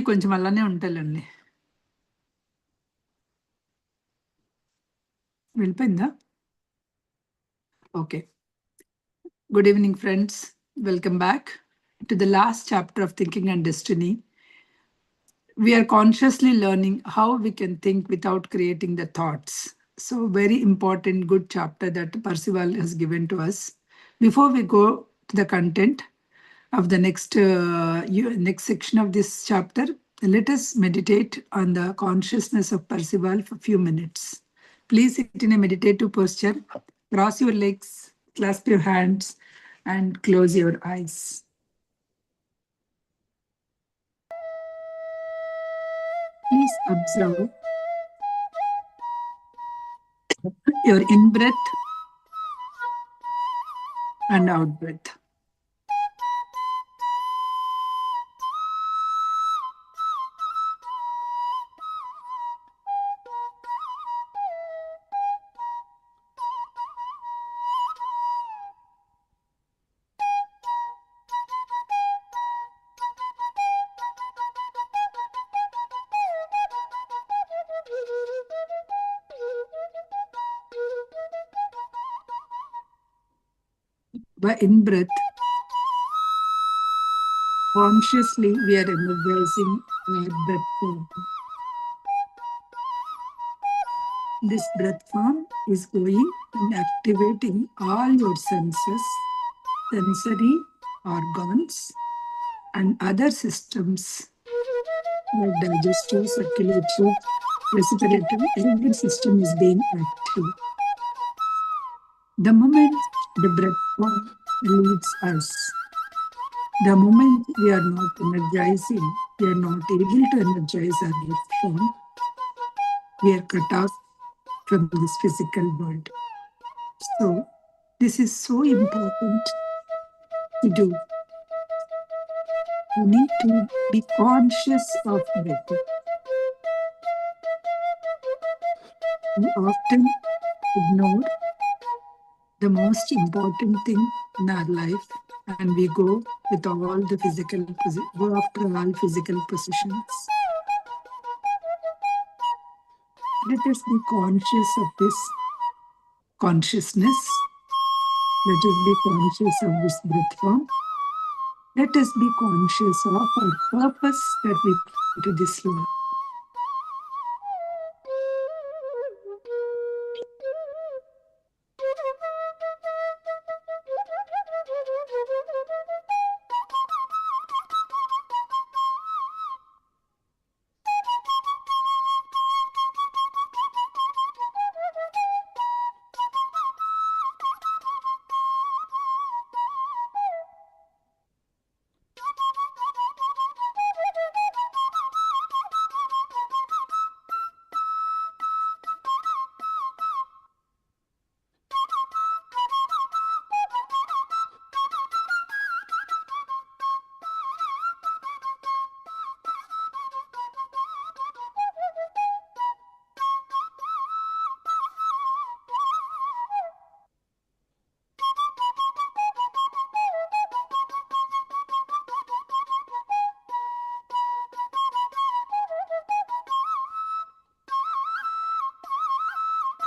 కొంచెం అలానే ఉంటాలండి. వెళ్ళిపోయిందా? Okay. Good evening, friends. Welcome back to the last chapter of Thinking and Destiny. We are consciously learning how we can think without creating the thoughts. So very important, good chapter that Percival has given to us. Before we go to the content of the next section of this chapter, let us meditate on the consciousness of Percival for a few minutes. Please sit in a meditative posture, cross your legs, clasp your hands, and close your eyes. Please observe your in-breath and out-breath. By in-breath, consciously we are energizing our breath form. This breath form is going and activating all your senses, sensory organs, and other systems like digestive, circulatory, respiratory. Every system is being active. The moment the breath form leaves us, the moment we are not energizing, we are not able to energize our breath form, we are cut off from this physical world. So, this is so important to do. You need to be conscious of breathing. We often ignore the most important thing in our life, and we go with all the go after all physical possessions. Let us be conscious of this consciousness. Let us be conscious of this breath form. Let us be conscious of our purpose that we bring to this life.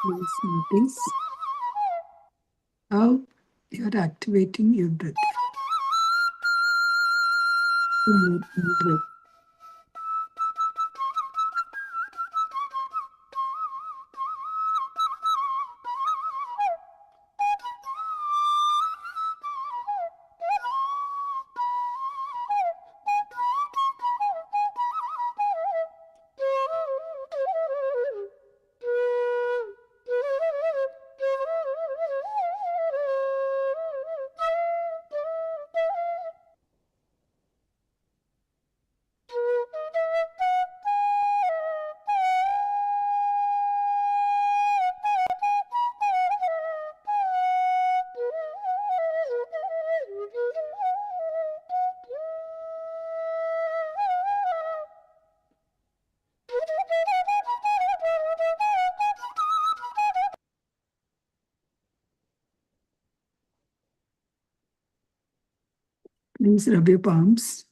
Please notice how you are activating your breath. Your breath. Please rub your palms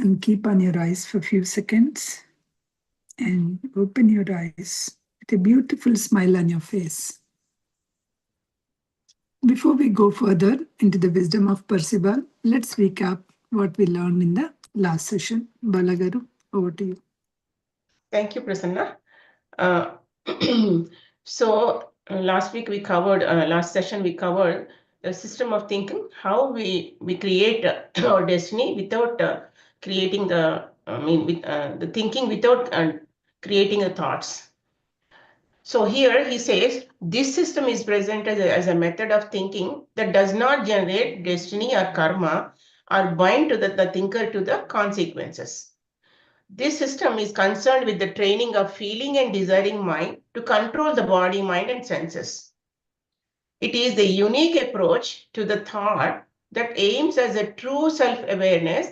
And keep on your eyes for a few seconds and open your eyes with a beautiful smile on your face. Before we go further into the wisdom of Percival, let's recap what we learned in the last session. Balagaru, over to you. Thank you, Prasanna. Uh, so last session we covered the system of thinking, how we create our destiny without creating the thinking without creating the thoughts. So here he says this system is presented as a method of thinking that does not generate destiny or karma or bind to the thinker to the consequences. This system is concerned with the training of feeling and desiring mind to control the body, mind, and senses. It is the unique approach to the thought that aims as a true self-awareness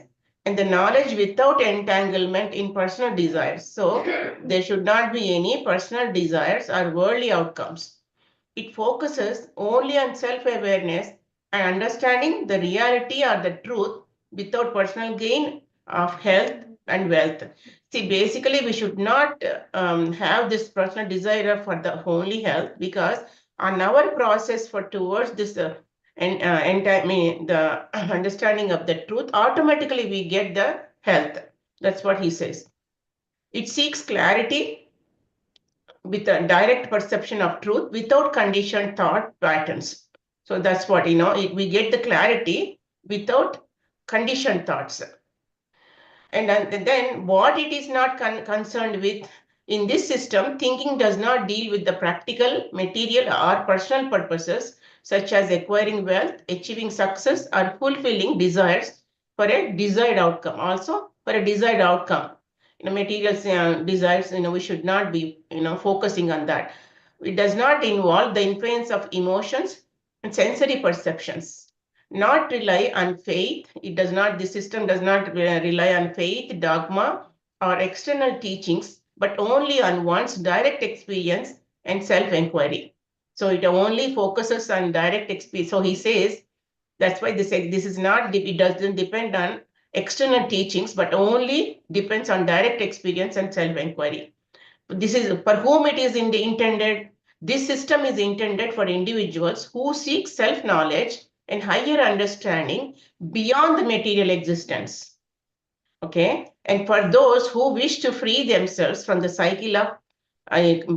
and the knowledge without entanglement in personal desires. So there should not be any personal desires or worldly outcomes. It focuses only on self-awareness and understanding the reality or the truth without personal gain of health and wealth. See, basically, we should not have this personal desire for the only health, because on our process for towards this the understanding of the truth, automatically we get the health. That's what he says. It seeks clarity with a direct perception of truth without conditioned thought patterns. So that's what, we get the clarity without conditioned thoughts. And then what it is not concerned with in this system, thinking does not deal with the practical, material, or personal purposes, such as acquiring wealth, achieving success, or fulfilling desires for a desired outcome. Also, for a desired outcome, material desires, we should not be, focusing on that. It does not involve the influence of emotions and sensory perceptions. Not rely on faith. The system does not rely on faith, dogma, or external teachings, but only on one's direct experience and self-inquiry. So it only focuses on direct experience. So he says, that's why this is not, it doesn't depend on external teachings, but only depends on direct experience and self-inquiry. This is for whom it is intended. This system is intended for individuals who seek self-knowledge and higher understanding beyond the material existence. Okay, and for those who wish to free themselves from the cycle of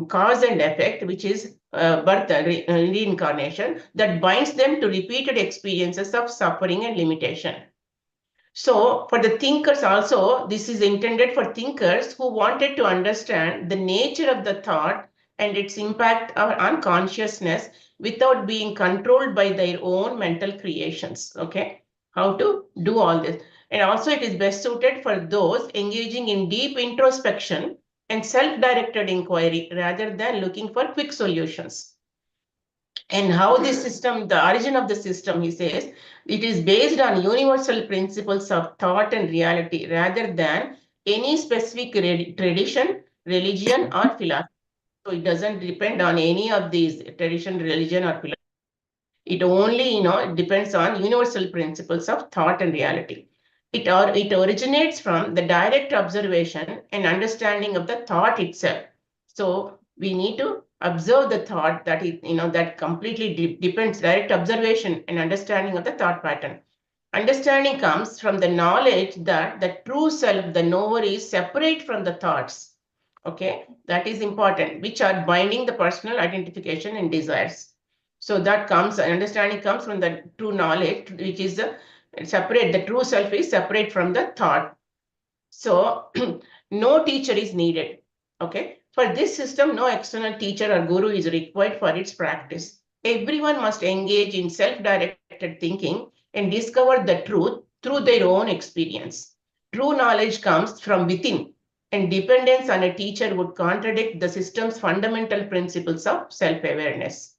cause and effect, which is birth and reincarnation, that binds them to repeated experiences of suffering and limitation. So for the thinkers also, this is intended for thinkers who wanted to understand the nature of the thought and its impact on consciousness without being controlled by their own mental creations. Okay, how to do all this. And also it is best suited for those engaging in deep introspection and self-directed inquiry rather than looking for quick solutions. And how this system, the origin of the system, he says, it is based on universal principles of thought and reality rather than any specific tradition, religion, or philosophy. So it doesn't depend on any of these tradition, religion, or philosophy. It only, depends on universal principles of thought and reality. It originates from the direct observation and understanding of the thought itself. So we need to observe the thought that completely depends, direct observation and understanding of the thought pattern. Understanding comes from the knowledge that the true self, the knower, is separate from the thoughts. Okay, that is important, which are binding the personal identification and desires. So that comes, understanding comes from the true knowledge, which is separate. The true self is separate from the thought. So no teacher is needed. Okay. For this system, no external teacher or guru is required for its practice. Everyone must engage in self-directed thinking and discover the truth through their own experience. True knowledge comes from within, and dependence on a teacher would contradict the system's fundamental principles of self-awareness.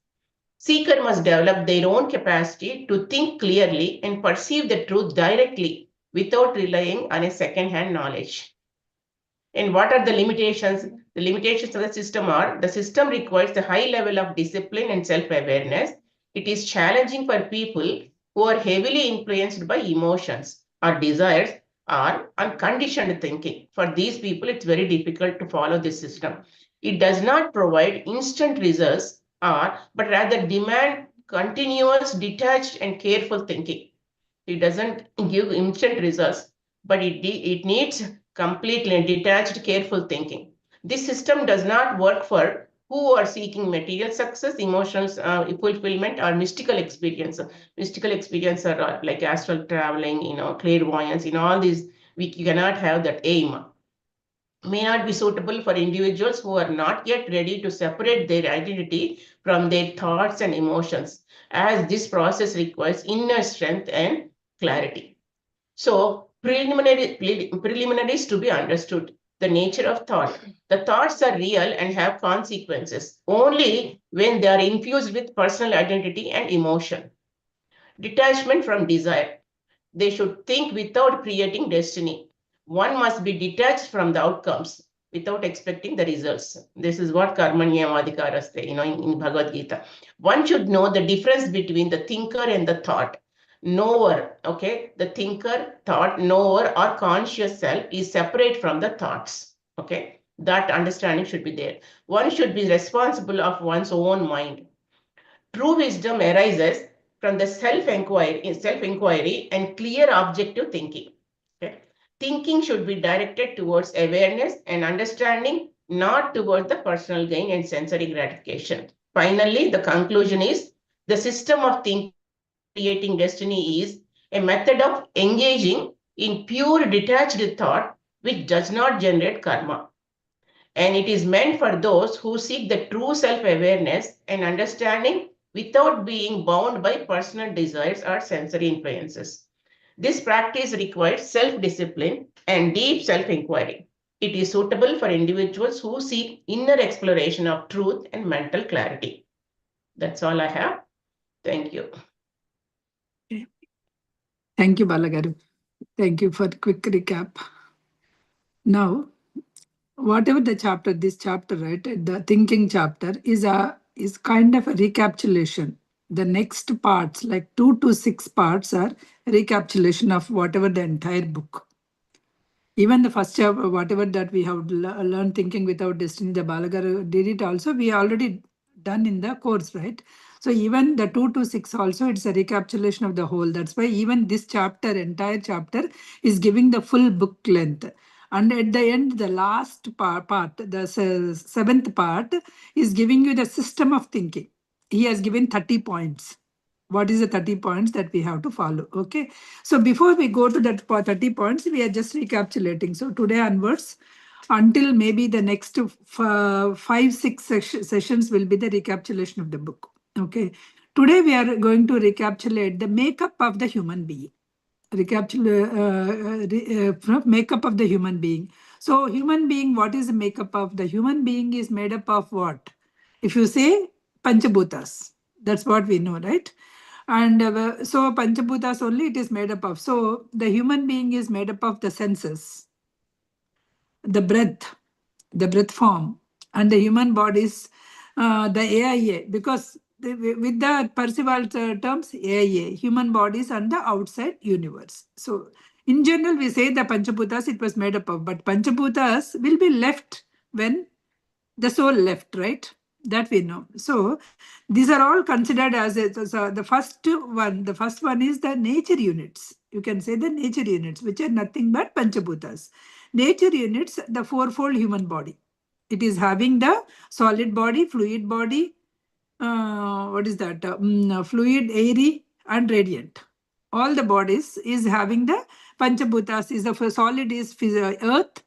Seeker must develop their own capacity to think clearly and perceive the truth directly without relying on a second-hand knowledge. And what are the limitations? The limitations of the system are: the system requires a high level of discipline and self-awareness. It is challenging for people who are heavily influenced by emotions or desires or unconditioned thinking. For these people, it's very difficult to follow this system. It does not provide instant results, but rather demand continuous, detached, and careful thinking. It doesn't give instant results, but it needs completely and detached, careful thinking. This system does not work for who are seeking material success, emotional fulfillment, or mystical experience. Mystical experience are like astral traveling, clairvoyance, all these. You cannot have that aim. May not be suitable for individuals who are not yet ready to separate their identity from their thoughts and emotions, as this process requires inner strength and clarity. So, preliminaries to be understood. The nature of thought. The thoughts are real and have consequences only when they are infused with personal identity and emotion. Detachment from desire. They should think without creating destiny. One must be detached from the outcomes without expecting the results. This is what karmanyavadikaraste, in Bhagavad Gita. One should know the difference between the thinker and the thought. Knower, okay? The thinker, thought, knower, or conscious self is separate from the thoughts. Okay? That understanding should be there. One should be responsible of one's own mind. True wisdom arises from the self-inquiry and clear objective thinking. Okay? Thinking should be directed towards awareness and understanding, not towards the personal gain and sensory gratification. Finally, the conclusion is the system of thinking creating destiny is a method of engaging in pure detached thought which does not generate karma, and it is meant for those who seek the true self-awareness and understanding without being bound by personal desires or sensory influences. This practice requires self-discipline and deep self-inquiry. It is suitable for individuals who seek inner exploration of truth and mental clarity. That's all I have. Thank you. Okay. Thank you, Balagaru. Thank you for the quick recap. Now, whatever the chapter, this chapter, right, the thinking chapter is kind of a recapitulation. The next parts, like 2 to 6 parts, are recapitulation of whatever the entire book. Even the first chapter, whatever that we have learned, thinking without destiny, the Balagaru did it also. We already done in the course, right? So even the 2 to 6 also, it's a recapitulation of the whole. That's why even this chapter, entire chapter, is giving the full book length. And at the end, the last part, the seventh part, is giving you the system of thinking. He has given 30 points. What is the 30 points that we have to follow? Okay. So before we go to that 30 points, we are just recapitulating. So today onwards, until maybe the next 5-6 sessions will be the recapitulation of the book. Okay. Today we are going to recapitulate the makeup of the human being. From makeup of the human being. So human being, what is the makeup of the human being is made up of what? If you say Panchabhutas, that's what we know, right? And so Panchabhutas only it is made up of. So the human being is made up of the senses, the breath form, and the human bodies, the AIA, because with the Percival terms, AIA, human bodies and the outside universe. So in general, we say the Panchabhutas it was made up of, but Panchabhutas will be left when the soul left, right? That we know. So these are all considered as the first one. The first one is the nature units. You can say the nature units, which are nothing but Panchabhutas. Nature units, the fourfold human body. It is having the solid body, fluid body, what is that? Fluid, airy, and radiant. All the bodies is having the Panchabhutas. Is the solid is earth,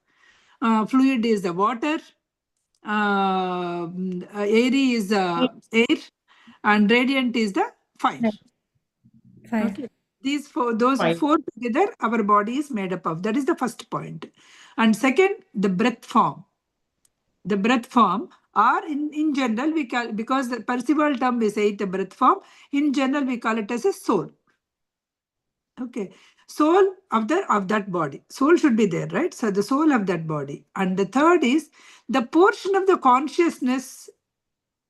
fluid is the water, airy is air, and radiant is the fire. Fire. Okay. Those Fine. four together, our body is made up of. That is the first point. And second, the breath form. The breath form, or in general, we call, because the Percival term we say it a breath form, in general, we call it as a soul. Okay. Soul of that body. Soul should be there, right? So the soul of that body. And the third is the portion of the consciousness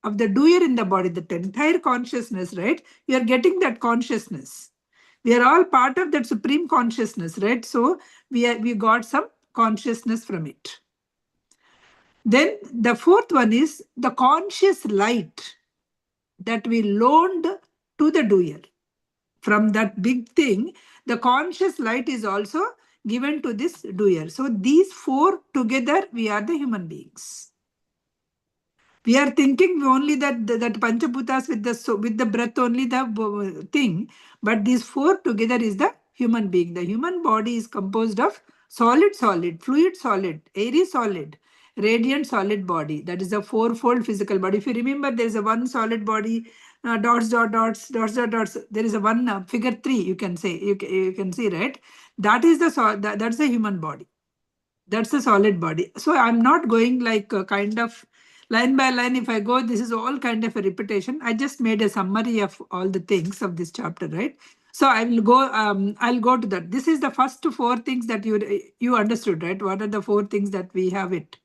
of the doer in the body, that entire consciousness, right? You are getting that consciousness. We are all part of that supreme consciousness, right? So we got some consciousness from it. Then the fourth one is the conscious light that we loaned to the doer. From that big thing, the conscious light is also given to this doer. So these four together, we are the human beings. We are thinking only that Panchabhutas with the breath only the thing, but these four together is the human being. The human body is composed of solid, fluid, solid, airy, solid, radiant, solid body. That is a fourfold physical body. If you remember, there is a one solid body, dots, dots. There is a one figure 3. You can say you can see, right? That is that's the human body. That's a solid body. So I'm not going like kind of line by line. If I go, this is all kind of a repetition. I just made a summary of all the things of this chapter, right? So I will go. I'll go to that. This is the first four things that you understood, right? What are the four things that we have it?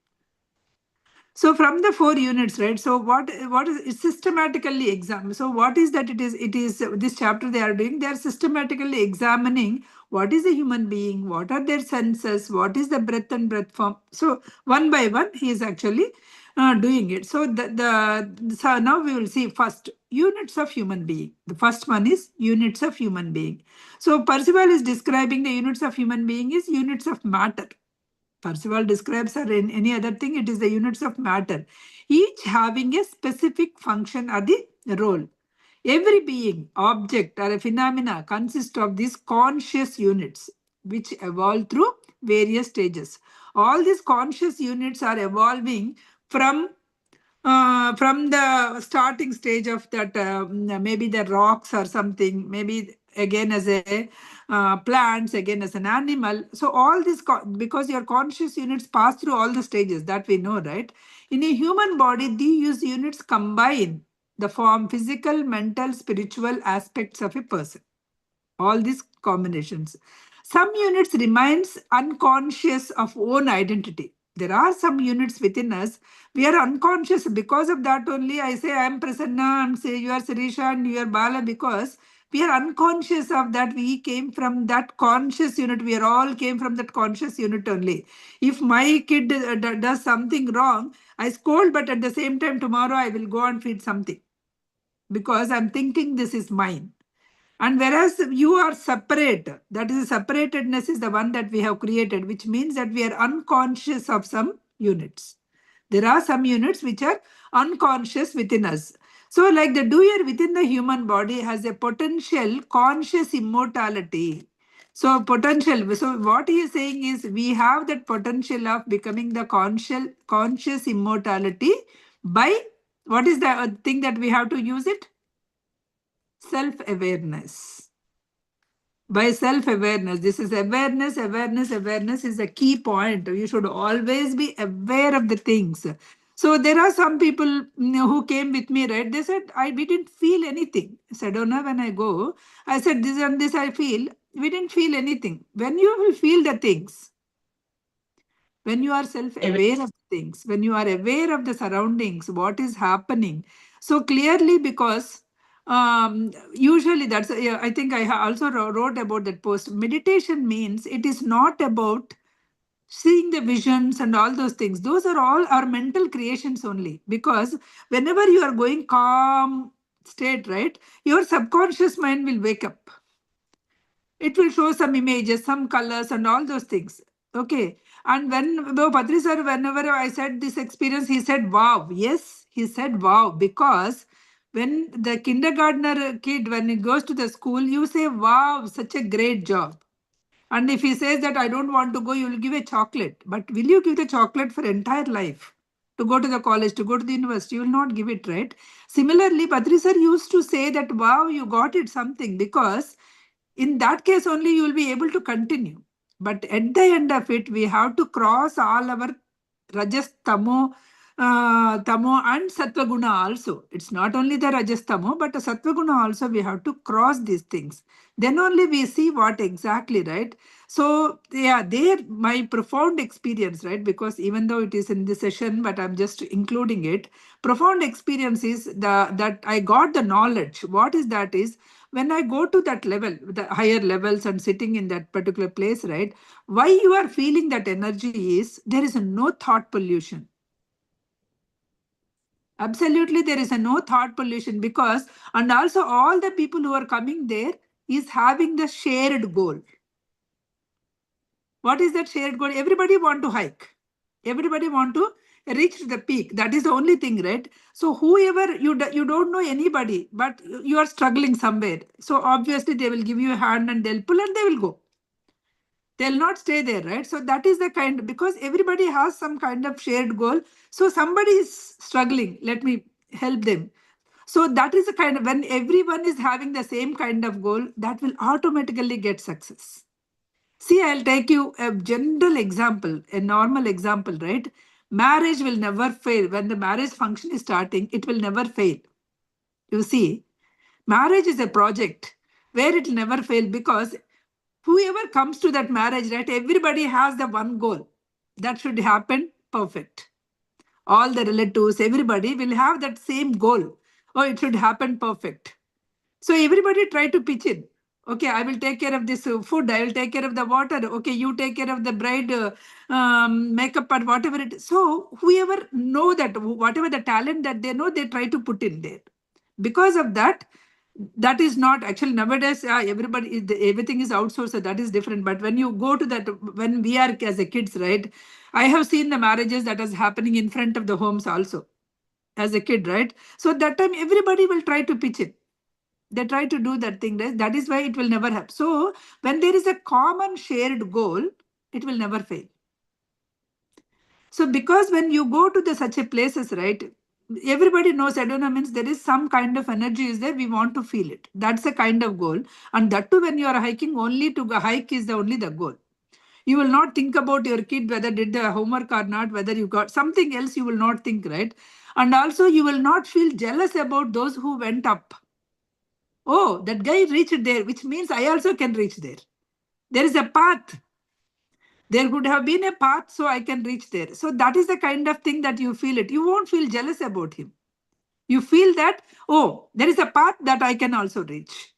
So from the four units, right? So what is it systematically examine? So what is that? It is this chapter they are doing. They are systematically examining what is a human being, what are their senses, what is the breath and breath form. So one by one, he is actually doing it. So so now we will see first units of human being. The first one is units of human being. So Percival is describing the units of human being is units of matter. Percival describes or in any other thing, it is the units of matter, each having a specific function or the role. Every being, object, or a phenomena consists of these conscious units, which evolve through various stages. All these conscious units are evolving from from the starting stage of that, maybe the rocks or something, maybe again as a plants, again as an animal. So all this, because your conscious units pass through all the stages that we know, right? In a human body, these units combine the form physical, mental, spiritual aspects of a person. All these combinations. Some units remains unconscious of own identity. There are some units within us. We are unconscious. Because of that only, I say I am Prasanna, and say you are Sirisha and you are Bala, because we are unconscious of that. We came from that conscious unit. We are all came from that conscious unit only. If my kid does something wrong, I scold, but at the same time, tomorrow I will go and feed something because I'm thinking this is mine. And whereas you are separate, that is separatedness is the one that we have created, which means that we are unconscious of some units. There are some units which are unconscious within us. So like the doer within the human body has a potential conscious immortality. So potential, so what he is saying is we have that potential of becoming the conscious immortality by, what is the thing that we have to use it? Self-awareness. By self-awareness, this is awareness is a key point. You should always be aware of the things. So there are some people who came with me, right? They said, we didn't feel anything. I said, oh no, when I go, I said, this and this I feel. We didn't feel anything. When you will feel the things, when you are self-aware of things, when you are aware of the surroundings, what is happening. So clearly, because usually that's, I think I also wrote about that post. Meditation means it is not about seeing the visions and all those things. Those are all our mental creations only, because whenever you are going calm state, right, your subconscious mind will wake up. It will show some images, some colors, and all those things. Okay. And when Patri sir, whenever I said this experience, he said, wow. Yes, he said, wow. Because when the kindergartner kid, when he goes to the school, you say, wow, such a great job. And if he says that I don't want to go, you will give a chocolate. But will you give the chocolate for entire life? To go to the college, to go to the university, you will not give it, right? Similarly, Patri sir used to say that, wow, you got it something, because in that case only you will be able to continue. But at the end of it, we have to cross all our rajas, tamo, tamo and sattva guna also. It's not only the rajas, tamo, but the sattva guna also we have to cross these things. Then only we see what exactly, right? So yeah, there my profound experience, right? Because even though it is in this session, but I'm just including it. Profound experience is that I got the knowledge. What is that is, when I go to that level, the higher levels and sitting in that particular place, right? Why you are feeling that energy is there is no thought pollution. Absolutely, there is a no thought pollution because, and also all the people who are coming there is having the shared goal. What is that shared goal? Everybody want to hike. Everybody want to reach the peak. That is the only thing, right? So whoever you don't know anybody, but you are struggling somewhere. So obviously they will give you a hand and they'll pull and they will go. They'll not stay there, right? So that is the kind, because everybody has some kind of shared goal. So somebody is struggling. Let me help them. So that is the kind of, when everyone is having the same kind of goal, that will automatically get success. See, I'll take you a general example, a normal example, right? Marriage will never fail. When the marriage function is starting, it will never fail. You see, marriage is a project where it will never fail because whoever comes to that marriage, right, everybody has the one goal that should happen perfect. All the relatives, everybody will have that same goal. Oh, it should happen perfect. So everybody try to pitch in. Okay, I will take care of this food. I will take care of the water. Okay, you take care of the bride makeup or whatever it is. So whoever know that, whatever the talent that they know, they try to put in there. Because of that, that is not actually nowadays. Everybody is everything is outsourced. So that is different. But when you go to that, when we are as a kids, right? I have seen the marriages that is happening in front of the homes also as a kid, right? So that time everybody will try to pitch in. They try to do that thing, right? That is why it will never happen. So when there is a common shared goal, it will never fail. So because when you go to the such a places, right, everybody knows Adona means there is some kind of energy is there, we want to feel it. That's a kind of goal. And that too, when you are hiking, only to hike is the only the goal. You will not think about your kid whether did the homework or not, whether you got something else, you will not think, right? And also you will not feel jealous about those who went up. Oh, that guy reached there, which means I also can reach there. There is a path. There could have been a path, so I can reach there. So that is the kind of thing that you feel it. You won't feel jealous about him. You feel that, oh, there is a path that I can also reach.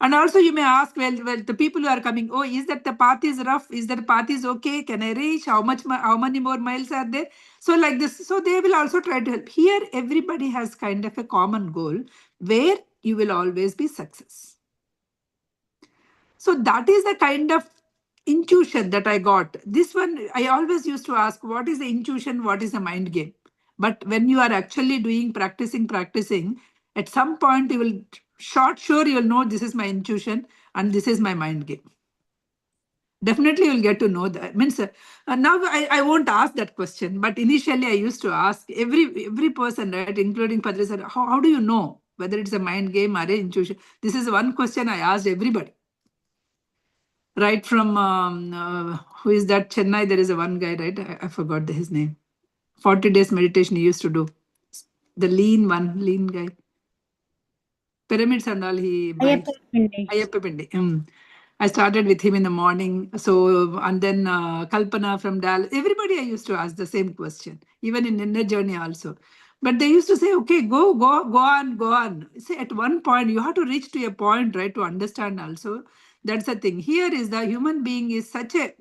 And also you may ask, well, the people who are coming, oh, is that the path is rough? Is that the path is okay? Can I reach? How many more miles are there? So like this, so they will also try to help. Here, everybody has kind of a common goal where you will always be success. So that is the kind of intuition that I got. This one, I always used to ask, what is the intuition? What is the mind game? But when you are actually doing, practicing, at some point you will, sure, you will know this is my intuition and this is my mind game. Definitely you'll get to know that. Means now I won't ask that question, but initially I used to ask every person, right, including Padre sir, how do you know whether it's a mind game or a intuition? This is one question I asked everybody. Right from who is that Chennai? There is a one guy, right? I forgot his name. 40 days meditation he used to do. The lean guy. Pyramids and all he buys. Ayappa Pindi. I started with him in the morning. So, and then Kalpana from Dallas. Everybody I used to ask the same question, even in Inner Journey also. But they used to say, okay, go on. Say at one point, you have to reach to a point, right, to understand also. That's the thing. Here is the human being is such a,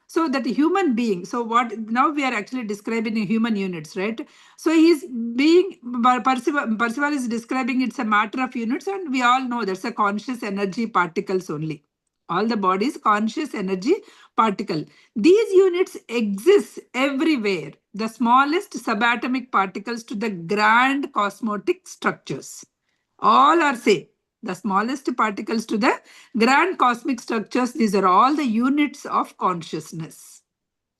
so that human being, so what now we are actually describing in human units, right? So he's being, Percival is describing it's a matter of units, and we all know that's a conscious energy particles only. All the bodies, conscious energy particle. These units exist everywhere. The smallest subatomic particles to the grand cosmotic structures. All are same. The smallest particles to the grand cosmic structures. These are all the units of consciousness.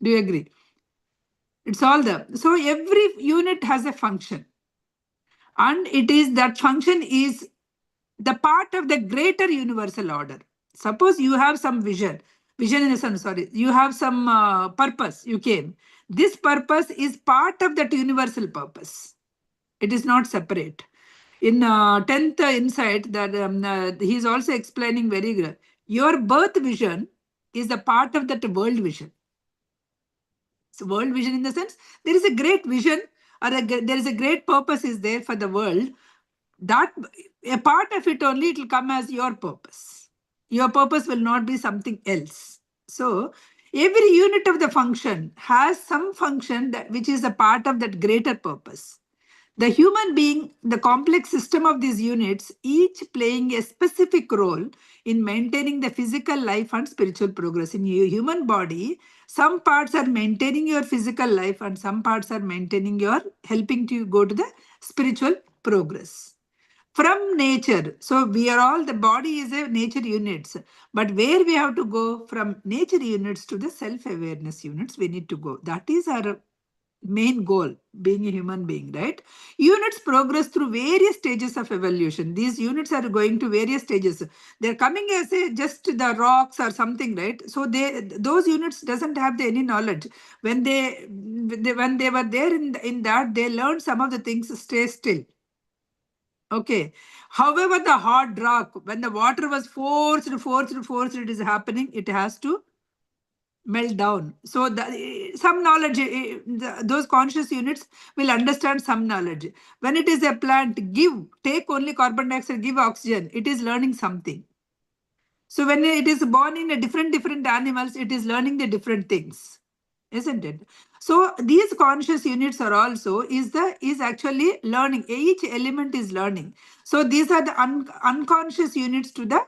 Do you agree? It's all the, so every unit has a function. And it is that function is the part of the greater universal order. Suppose you have some vision in the sense, sorry, you have some purpose, you came. This purpose is part of that universal purpose. It is not separate. In 10th insight, that he is also explaining very good. Your birth vision is the part of that world vision. So world vision in the sense, there is a great vision or there is a great purpose is there for the world. That a part of it only, it will come as your purpose. Your purpose will not be something else. So every unit of the function has some function that which is a part of that greater purpose. The human being, the complex system of these units, each playing a specific role in maintaining the physical life and spiritual progress. In your human body, some parts are maintaining your physical life and some parts are maintaining your, helping to go to the spiritual progress. From nature, so we are all, the body is a nature units, but where we have to go from nature units to the self-awareness units, we need to go. That is our main goal, being a human being, right? Units progress through various stages of evolution. These units are going to various stages. They're coming as a just the rocks or something, right? So those units doesn't have any knowledge. When when they were there in that, they learned some of the things. Stay still. Okay. However, the hard rock, when the water was forced, it is happening. It has to melt down. So some knowledge, those conscious units will understand some knowledge. When it is a plant, take only carbon dioxide, give oxygen, it is learning something. So when it is born in a different animals, it is learning the different things, isn't it? So these conscious units are also is actually learning. Each element is learning. So these are the unconscious units to the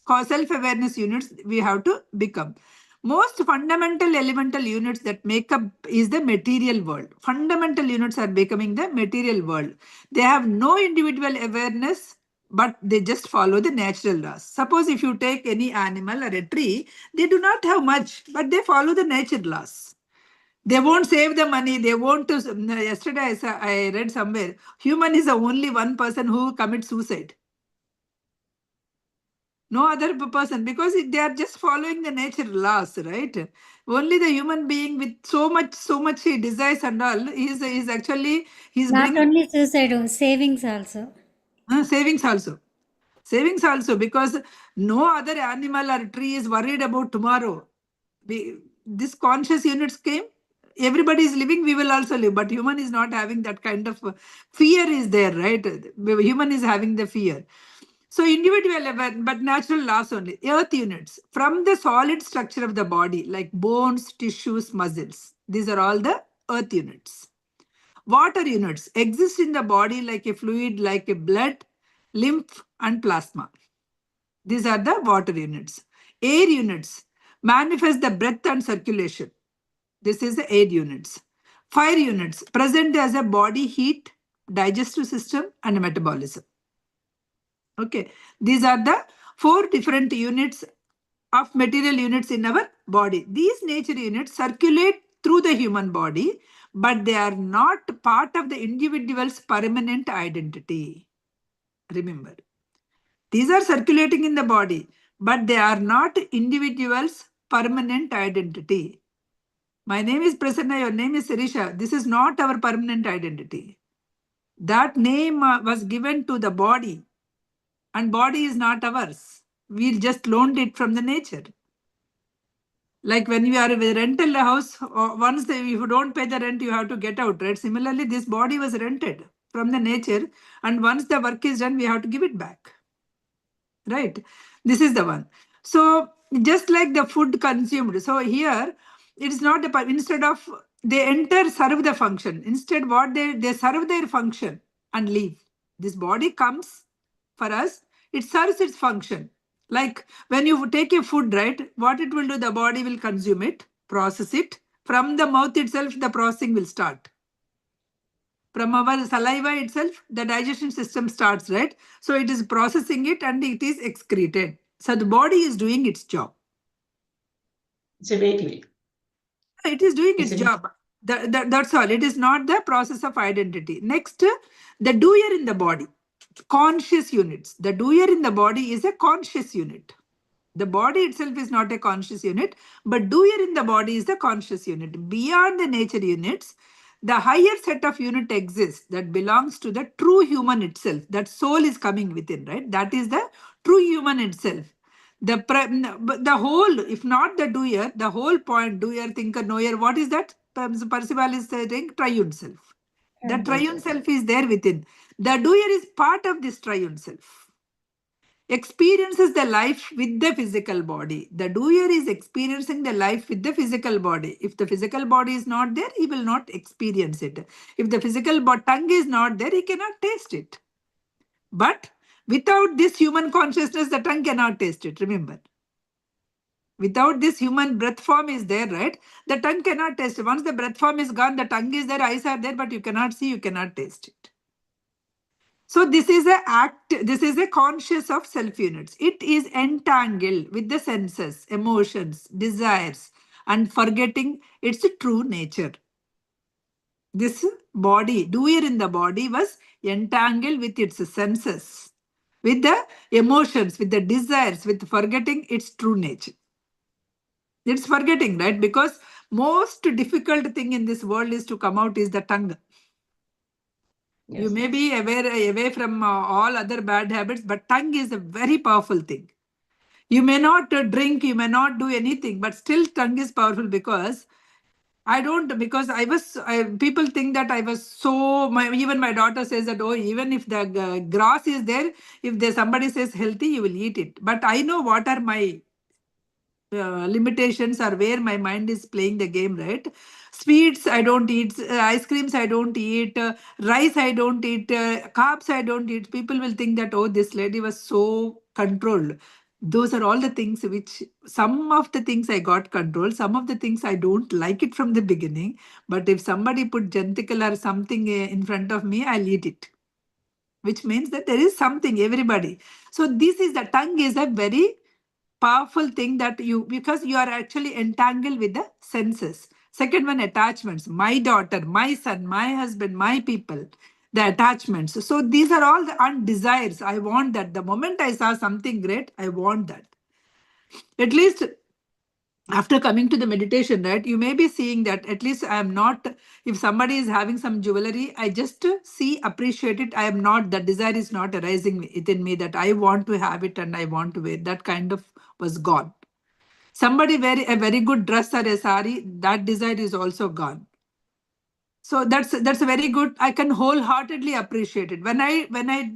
self-awareness units we have to become. Most fundamental elemental units that make up is the material world. Fundamental units are becoming the material world. They have no individual awareness, but they just follow the natural laws. Suppose if you take any animal or a tree, they do not have much, but they follow the nature laws. They won't save the money. They won't. Yesterday I read somewhere, human is the only one person who commits suicide. No other person, because they are just following the nature laws, right? Only the human being with so much he desires and all, is actually he's Not bring only suicide, savings also. savings also. Savings also, because no other animal or tree is worried about tomorrow. This conscious units came, everybody is living, we will also live, but human is not having that kind of fear is there, right? Human is having the fear. So individual level, but natural laws only. Earth units, from the solid structure of the body, like bones, tissues, muscles. These are all the earth units. Water units exist in the body like a fluid, like a blood, lymph, and plasma. These are the water units. Air units manifest the breath and circulation. This is the air units. Fire units present as a body heat, digestive system, and metabolism. Okay, these are the 4 different units of material units in our body. These nature units circulate through the human body, but they are not part of the individual's permanent identity. Remember, these are circulating in the body, but they are not individuals' permanent identity. My name is Prasanna, your name is Sirisha. This is not our permanent identity. That name was given to the body, and body is not ours. We just loaned it from the nature. Like when you are in a rental house, if you don't pay the rent, you have to get out, right? Similarly, this body was rented from the nature, and once the work is done, we have to give it back. Right? This is the one. So just like the food consumed. So here it is not instead of they enter, serve the function. Instead, what they serve their function and leave. This body comes for us, it serves its function. Like when you take a food, right? What it will do, the body will consume it, process it. From the mouth itself, the processing will start. From our saliva itself, the digestion system starts, right? So it is processing it and it is excreted. So the body is doing its job. It's a vehicle. It is doing It's its a job. That's all. It is not the process of identity. Next, the doer in the body. Conscious units. The doer in the body is a conscious unit. The body itself is not a conscious unit, but doer in the body is the conscious unit. Beyond the nature units, the higher set of unit exists that belongs to the true human itself. That soul is coming within, right? That is the true human itself. The whole, if not the doer, the whole point, doer, thinker, knower, what is that? Percival is saying triune self. The triune self is there within. The doer is part of this triune self. Experiences the life with the physical body. The doer is experiencing the life with the physical body. If the physical body is not there, he will not experience it. If the physical tongue is not there, he cannot taste it. But without this human consciousness, the tongue cannot taste it. Remember. Without this human breath form is there, right? The tongue cannot taste it. Once the breath form is gone, the tongue is there, eyes are there, but you cannot see, you cannot taste it. So this is a act, this is a conscious of self units. It is entangled with the senses, emotions, desires, and forgetting its true nature. This body, doer in the body, was entangled with its senses, with the emotions, with the desires, with forgetting its true nature. It's forgetting, right? Because most difficult thing in this world is to come out is the tongue. Yes. You may be away from all other bad habits, but tongue is a very powerful thing. You may not drink, you may not do anything, but still tongue is powerful because people think that I was so, even my daughter says that, oh, even if the grass is there, if somebody says healthy, you will eat it. But I know what are my limitations are where my mind is playing the game, right? Sweets I don't eat, ice creams I don't eat, rice I don't eat, carbs I don't eat. People will think that, oh, this lady was so controlled. Those are all the things which, some of the things I got control, some of the things I don't like it from the beginning. But if somebody put genticle or something in front of me, I'll eat it. Which means that there is something, everybody. So this is, the tongue is a very powerful thing that because you are actually entangled with the senses. Second one, attachments. My daughter, my son, my husband, my people, the attachments. So these are all the undesires. I want that. The moment I saw something great, I want that. At least after coming to the meditation, right, you may be seeing that at least I am not, if somebody is having some jewelry, I just see, appreciate it. I am not, that desire is not arising within me that I want to have it and I want to wear. That kind of was gone. Somebody wear a very good dress or a sari, that desire is also gone. So that's a very good, I can wholeheartedly appreciate it. When I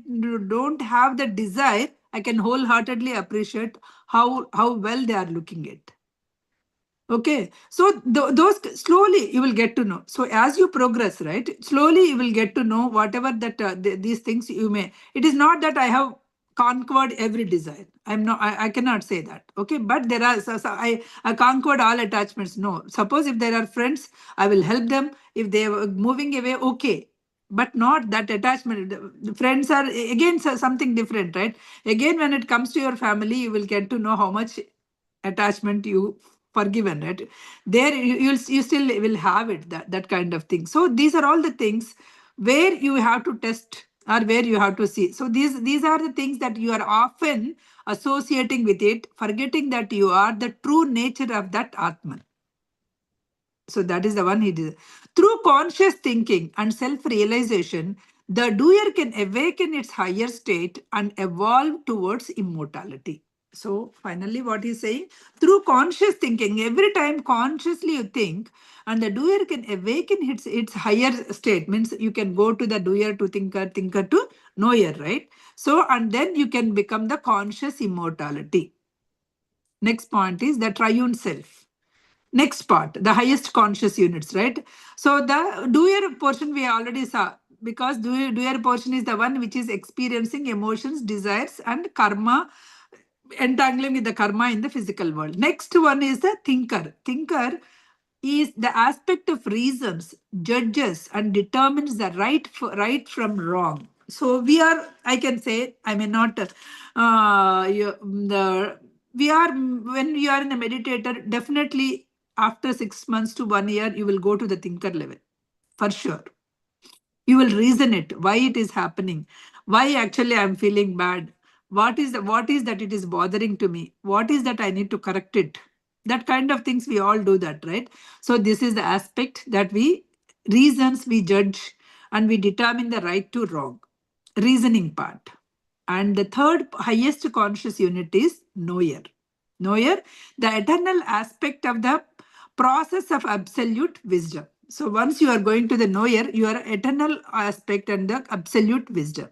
don't have the desire, I can wholeheartedly appreciate how well they are looking at. Okay, so those slowly you will get to know. So as you progress, right, slowly you will get to know whatever that these things you may. It is not that I have conquered every desire. I'm not. I cannot say that. Okay, but there are. I conquered all attachments. No. Suppose if there are friends, I will help them. If they are moving away, okay. But not that attachment. The friends are again something different, right? Again, when it comes to your family, you will get to know how much attachment you forgiven, right? There you still will have it, that kind of thing. So these are all the things where you have to test or where you have to see. So these are the things that you are often associating with it, forgetting that you are the true nature of that Atman. So that is the one he did. Through conscious thinking and self-realization, the doer can awaken its higher state and evolve towards immortality. So finally what he's saying, through conscious thinking, every time consciously you think, and the doer can awaken its higher state. Means you can go to the doer to thinker, thinker to knower, right? So, and then you can become the conscious immortality. Next point is the triune self. Next part, the highest conscious units, right? So the doer portion we already saw, because doer portion is the one which is experiencing emotions, desires, and karma, entangling with the karma in the physical world. Next one is the thinker. Thinker is the aspect of reasons, judges, and determines the right from wrong. So we are, I can say, I may not, we are, when you are in a meditator, definitely after 6 months to 1 year, you will go to the thinker level, for sure. You will reason it, why it is happening, why actually I'm feeling bad, what is that it is bothering to me, what is that I need to correct it. That kind of things, we all do that, right? So this is the aspect that we reasons, we judge, and we determine the right to wrong, reasoning part. And the third highest conscious unit is knower. Knower, the eternal aspect of the process of absolute wisdom. So once you are going to the knower, you are eternal aspect and the absolute wisdom.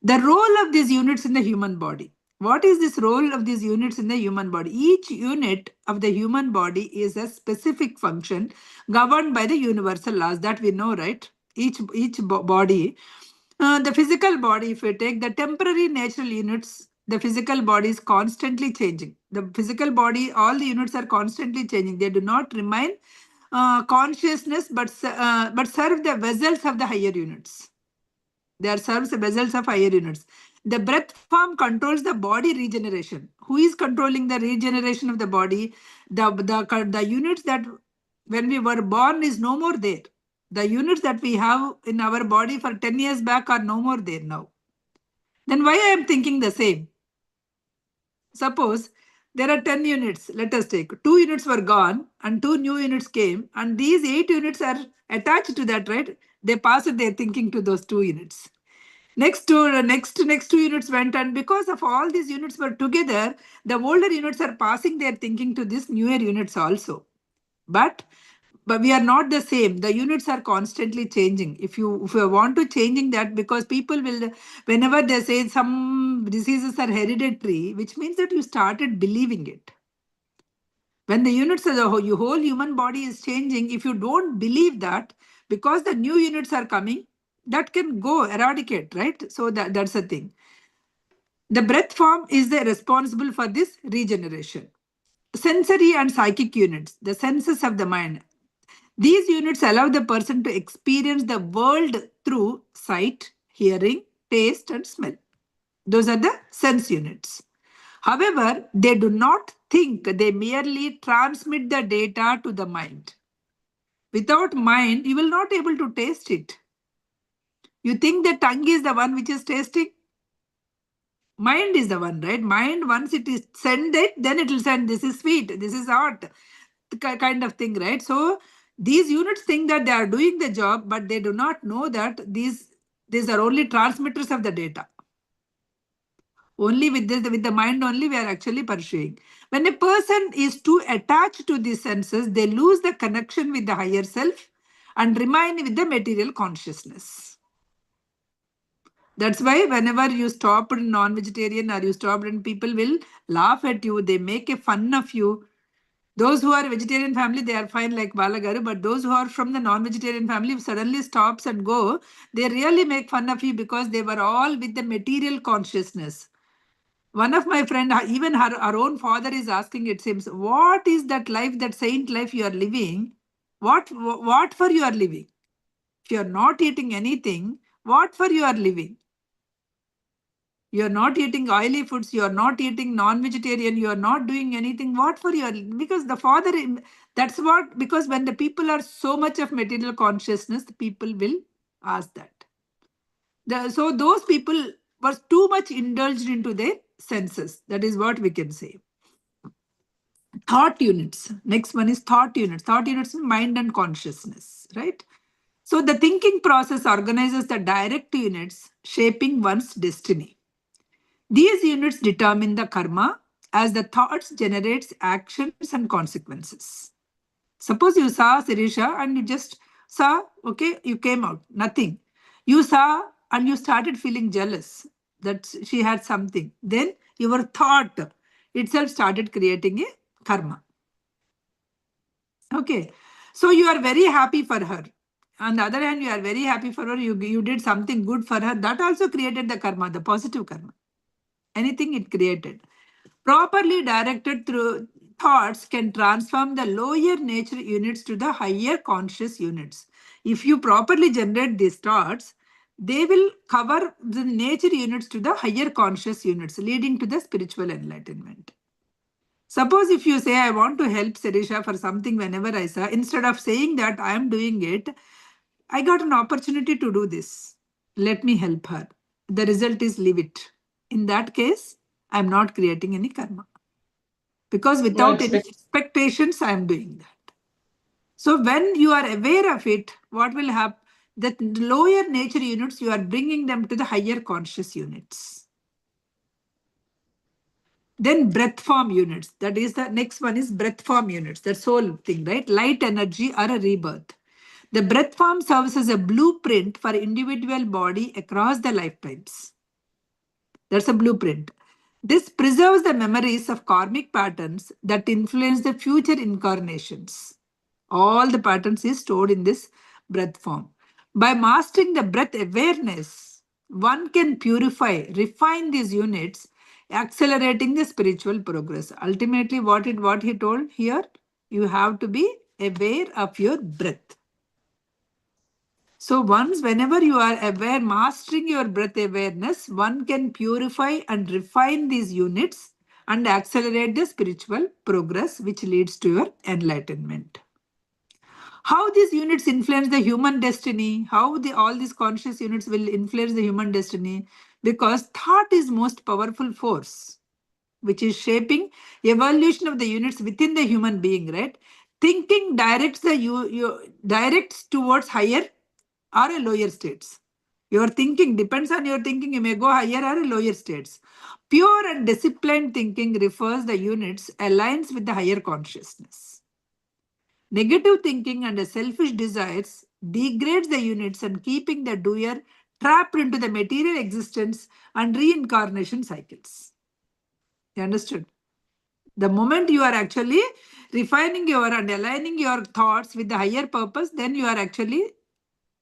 The role of these units in the human body. What is this role of these units in the human body? Each unit of the human body is a specific function governed by the universal laws that we know, right? Each body, the physical body, if we take the temporary natural units, the physical body is constantly changing. The physical body, all the units are constantly changing. They do not remain consciousness, but serve the vessels of the higher units. They are serves the vessels of higher units. The breath form controls the body regeneration. Who is controlling the regeneration of the body? The units that when we were born is no more there. The units that we have in our body for 10 years back are no more there now. Then why I am thinking the same? Suppose there are 10 units, let us take 2 units were gone and 2 new units came, and these 8 units are attached to that, right? They passed their thinking to those 2 units. Next 2 units went, and because of all these units were together, the older units are passing their thinking to these newer units also. But we are not the same. The units are constantly changing. If you want to changing that, because people will, whenever they say some diseases are hereditary, which means that you started believing it. When the units of the whole human body is changing, if you don't believe that, because the new units are coming, that can go eradicate, right? So that's the thing. The breath form is the responsible for this regeneration. Sensory and psychic units, the senses of the mind. These units allow the person to experience the world through sight, hearing, taste, and smell. Those are the sense units. However, they do not think, they merely transmit the data to the mind. Without mind, you will not able to taste it. You think the tongue is the one which is tasting? Mind is the one, right? Mind, once it is send it, then it will send this is sweet, this is hot, kind of thing, right? So these units think that they are doing the job, but they do not know that these are only transmitters of the data. Only with the mind only we are actually pursuing. When a person is too attached to these senses, they lose the connection with the higher self and remain with the material consciousness. That's why whenever you stop in non-vegetarian or you stop and people will laugh at you, they make a fun of you. Those who are vegetarian family, they are fine like Balagaru, but those who are from the non-vegetarian family suddenly stops and go, they really make fun of you because they were all with the material consciousness. One of my friend, even her own father is asking, it seems, what is that life, that saint life you are living? What for you are living? If you are not eating anything, what for you are living? You are not eating oily foods, you are not eating non-vegetarian, you are not doing anything. What for you are, because the father, that's what, because when the people are so much of material consciousness, the people will ask that. So those people were too much indulged into their senses. That is what we can say. Thought units. Next one is thought units. Thought units is mind and consciousness, right? So the thinking process organizes the direct units shaping one's destiny. These units determine the karma as the thoughts generates actions and consequences. Suppose you saw Sirisha and you just saw, okay, you came out, nothing. You saw and you started feeling jealous that she had something. Then your thought itself started creating a karma. Okay. So you are very happy for her. On the other hand, you are very happy for her. You did something good for her. That also created the karma, the positive karma. Anything it created. Properly directed through thoughts can transform the lower nature units to the higher conscious units. If you properly generate these thoughts, they will cover the nature units to the higher conscious units, leading to the spiritual enlightenment. Suppose if you say, I want to help Sirisha for something whenever I saw, instead of saying that I am doing it, I got an opportunity to do this. Let me help her. The result is leave it. In that case, I am not creating any karma. Because without any expectations, I am doing that. So when you are aware of it, what will happen? The lower nature units, you are bringing them to the higher conscious units. Then breath form units. That is the next one is breath form units. That's whole thing, right? Light energy or a rebirth. The breath form serves as a blueprint for individual body across the lifetimes. That's a blueprint. This preserves the memories of karmic patterns that influence the future incarnations. All the patterns is stored in this breath form. By mastering the breath awareness, one can purify, refine these units, accelerating the spiritual progress. Ultimately, what he told here, you have to be aware of your breath. So whenever you are aware, mastering your breath awareness, one can purify and refine these units and accelerate the spiritual progress, which leads to your enlightenment. How these units influence the human destiny, how all these conscious units will influence the human destiny, because thought is most powerful force, which is shaping evolution of the units within the human being, right? Thinking directs directs towards higher or a lower states. Your thinking depends on your thinking. You may go higher or a lower states. Pure and disciplined thinking refers the units aligns with the higher consciousness. Negative thinking and the selfish desires degrades the units and keeping the doer trapped into the material existence and reincarnation cycles. You understood? The moment you are actually refining your and aligning your thoughts with the higher purpose, then you are actually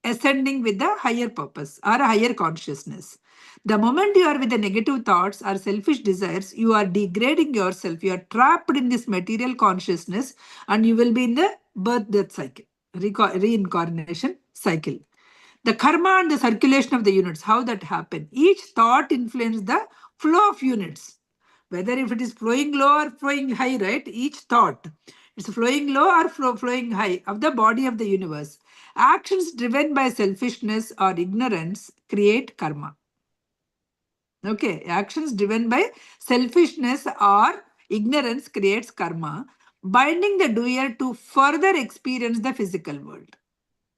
ascending with the higher purpose or a higher consciousness. The moment you are with the negative thoughts or selfish desires, you are degrading yourself. You are trapped in this material consciousness and you will be in the birth death cycle, reincarnation cycle. The karma and the circulation of the units, how that happen. Each thought influences the flow of units. Whether if it is flowing low or flowing high, right? Each thought, it's flowing low or flowing high of the body of the universe. Actions driven by selfishness or ignorance create karma. Okay, actions driven by selfishness or ignorance creates karma, binding the doer to further experience the physical world.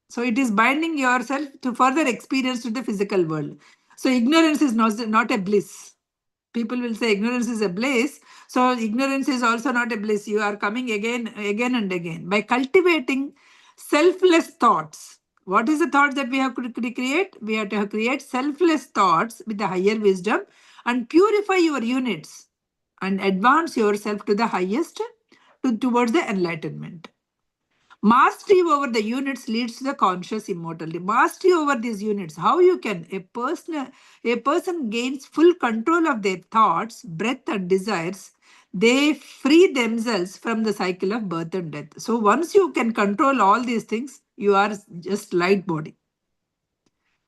So it is binding yourself to further experience to the physical world. So ignorance is not a bliss. People will say ignorance is a bliss. So ignorance is also not a bliss. You are coming again and again. By cultivating selfless thoughts. What is the thought that we have to create? We have to create selfless thoughts with the higher wisdom and purify your units and advance yourself to the highest towards the enlightenment. Mastery over the units leads to the conscious immortality. Mastery over these units. How you can a person gains full control of their thoughts, breath, and desires. They free themselves from the cycle of birth and death. So once you can control all these things, you are just light body.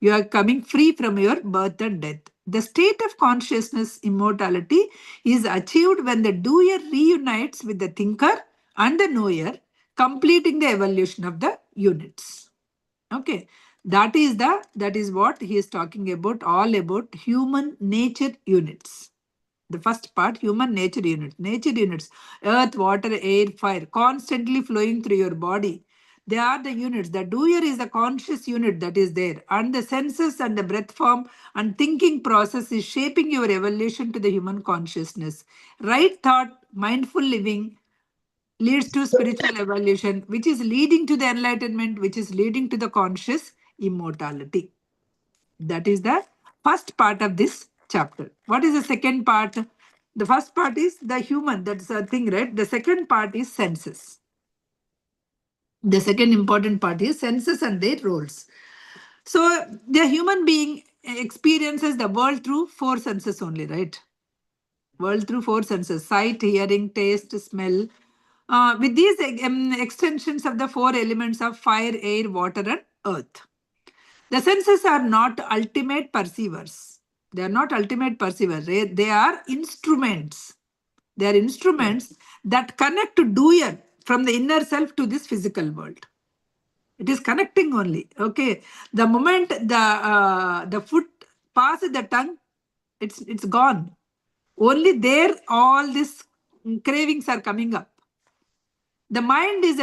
You are coming free from your birth and death. The state of consciousness immortality is achieved when the doer reunites with the thinker and the knower, completing the evolution of the units. Okay, that is what he is talking about, all about human nature units. The first part, human nature units. Nature units, earth, water, air, fire, constantly flowing through your body. They are the units. The doer is the conscious unit that is there. And the senses and the breath form and thinking process is shaping your evolution to the human consciousness. Right thought, mindful living leads to spiritual evolution, which is leading to the enlightenment, which is leading to the conscious immortality. That is the first part of this chapter. What is the second part? The first part is the human, that's a thing, right? The second part is senses. The second important part is senses and their roles. So the human being experiences the world through four senses only, right? World through four senses: sight, hearing, taste, smell. With these extensions of the four elements of fire, air, water, and earth. The senses are not ultimate perceivers. They are not ultimate perceivers. They are instruments. They are instruments that connect to doer from the inner self to this physical world. It is connecting only. Okay. The moment the foot passes the tongue, it's gone. Only there all these cravings are coming up. The mind is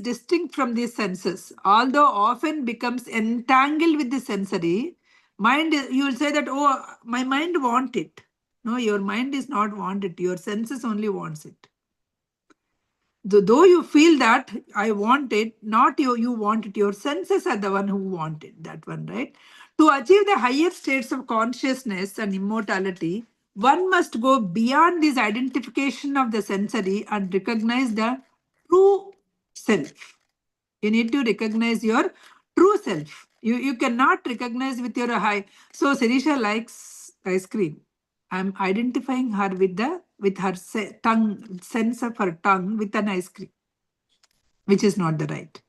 distinct from these senses, although often becomes entangled with the sensory. You will say that, oh, my mind wants it. No, your mind is not want it. Your senses only wants it. Though you feel that I want it, not you want it. Your senses are the one who want it, that one, right? To achieve the higher states of consciousness and immortality, one must go beyond this identification of the sensory and recognize the true self. You need to recognize your true self. You cannot recognize with your high. So Sirisha likes ice cream. I'm identifying her with her tongue, sense of her tongue with an ice cream, which is not the right.